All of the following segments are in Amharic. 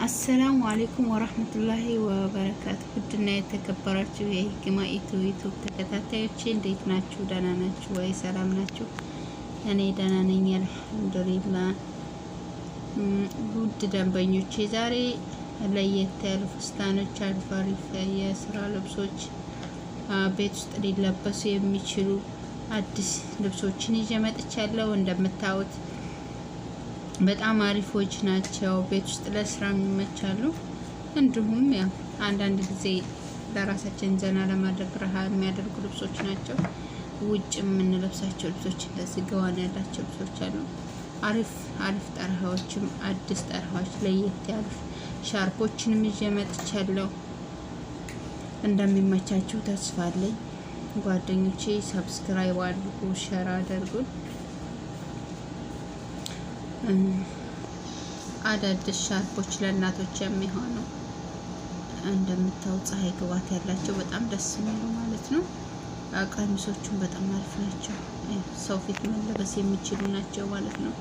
አሰላሙ አለይኩም ወራህመቱላሂ ወበረካቱ። ውድና የተከበራችሁ የሂክማ ዩቲዩብ ተከታታዮች እንዴት ናችሁ? ደህና ናችሁ ወይ? ሰላም ናችሁ? እኔ ደህና ነኝ አልሐምዱሊላህ። ውድ ደንበኞቼ ዛሬ ለየት ያሉ ፍስታኖች፣ አሪፍ አሪፍ የስራ ልብሶች፣ ቤት ውስጥ ሊለበሱ የሚችሉ አዲስ ልብሶችን ይዤ መጥቻለሁ። እንደምታዩት በጣም አሪፎች ናቸው። ቤት ውስጥ ለስራ የሚመቻሉ። እንዲሁም ያው አንዳንድ ጊዜ ለራሳችን ዘና ለማድረግ ረሃ የሚያደርጉ ልብሶች ናቸው። ውጭ የምንለብሳቸው ልብሶች እንደዚህ ገዋን ያላቸው ልብሶች አሉ። አሪፍ አሪፍ ጠርሃዎችም አዲስ ጠርሃዎች ለየት ያሉ ሻርፖችንም ይዤ መጥቻለሁ። እንደሚመቻችሁ ተስፋ አለኝ። ጓደኞቼ ሰብስክራይብ አድርጉ፣ ሼር አድርጉ። አዳዲስ ሻርፖች ለእናቶች የሚሆኑ እንደምታው ፀሐይ ግባት ያላቸው በጣም ደስ የሚሉ ማለት ነው። ቀሚሶቹም በጣም አሪፍ ናቸው። ሰው ፊት መለበስ የሚችሉ ናቸው ማለት ነው።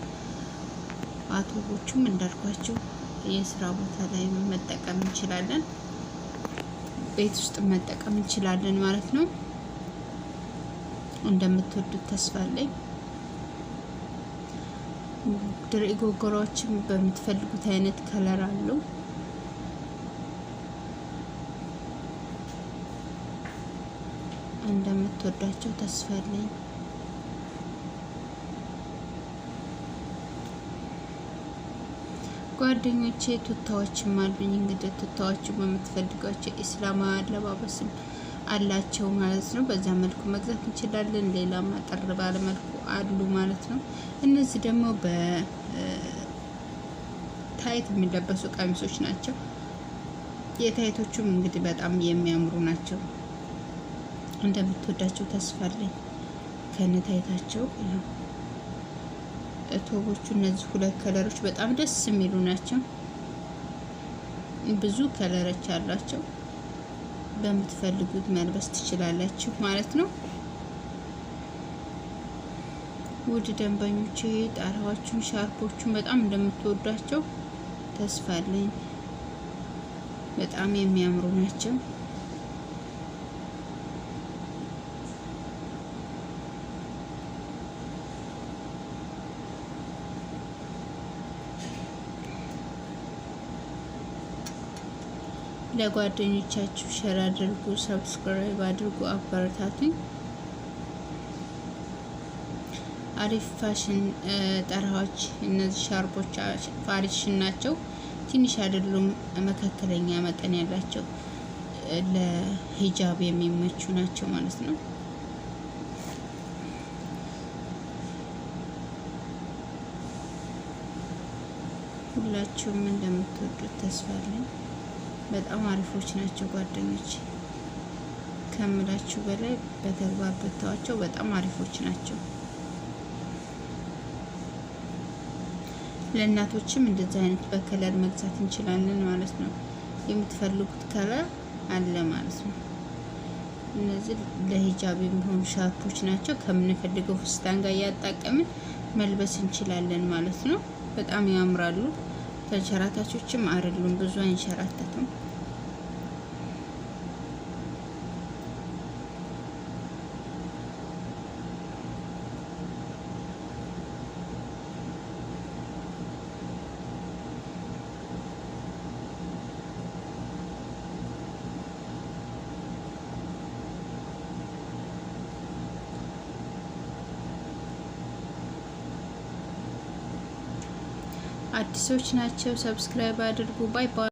አቶቦቹም እንዳልኳቸው የስራ ቦታ ላይ መጠቀም እንችላለን፣ ቤት ውስጥ መጠቀም እንችላለን ማለት ነው። እንደምትወዱት ተስፋ አለኝ። ድሬ ጎጎሮችም በምትፈልጉት አይነት ከለር አሉ። እንደምትወዷቸው ተስፋ አለኝ። ጓደኞቼ ቱታዎችም አሉኝ። እንግዲህ ቱታዎቹ በምትፈልጓቸው ኢስላማዊ አለባበስም አላቸው ማለት ነው። በዛ መልኩ መግዛት እንችላለን። ሌላ ማጠር ባለ መልኩ አሉ ማለት ነው። እነዚህ ደግሞ በታይት የሚለበሱ ቀሚሶች ናቸው። የታይቶቹም እንግዲህ በጣም የሚያምሩ ናቸው። እንደምትወዳቸው ተስፋ አለኝ። ከነታይታቸው ቶቦቹ እነዚህ ሁለት ከለሮች በጣም ደስ የሚሉ ናቸው። ብዙ ከለሮች አሏቸው። በምትፈልጉት መልበስ ትችላላችሁ ማለት ነው። ውድ ደንበኞቼ ጣራዎቹን ሻርፖቹን በጣም እንደምትወዷቸው ተስፋ አለኝ። በጣም የሚያምሩ ናቸው። ለጓደኞቻችሁ ሼር አድርጉ፣ ሰብስክራይብ አድርጉ፣ አበረታቱኝ። አሪፍ ፋሽን ጠራዎች እነዚህ ሻርፖች ፋሪሽን ናቸው። ትንሽ አይደሉም፣ መካከለኛ መጠን ያላቸው ለሂጃብ የሚመቹ ናቸው ማለት ነው። ሁላችሁም እንደምትወዱት ተስፋ አለኝ። በጣም አሪፎች ናቸው ጓደኞች፣ ከምላችሁ በላይ በተግባር ብታዋቸው በጣም አሪፎች ናቸው። ለእናቶችም እንደዚህ አይነት በከለር መግዛት እንችላለን ማለት ነው። የምትፈልጉት ከለር አለ ማለት ነው። እነዚህ ለሂጃብ የሚሆኑ ሻርፖች ናቸው። ከምንፈልገው ፍስታን ጋር እያጣቀምን መልበስ እንችላለን ማለት ነው። በጣም ያምራሉ። ተንሸራታቾችም አይደሉም፣ ብዙ አይንሸራተቱም። አዲሶች ናቸው። ሰብስክራይብ አድርጉ። ባይ ባይ።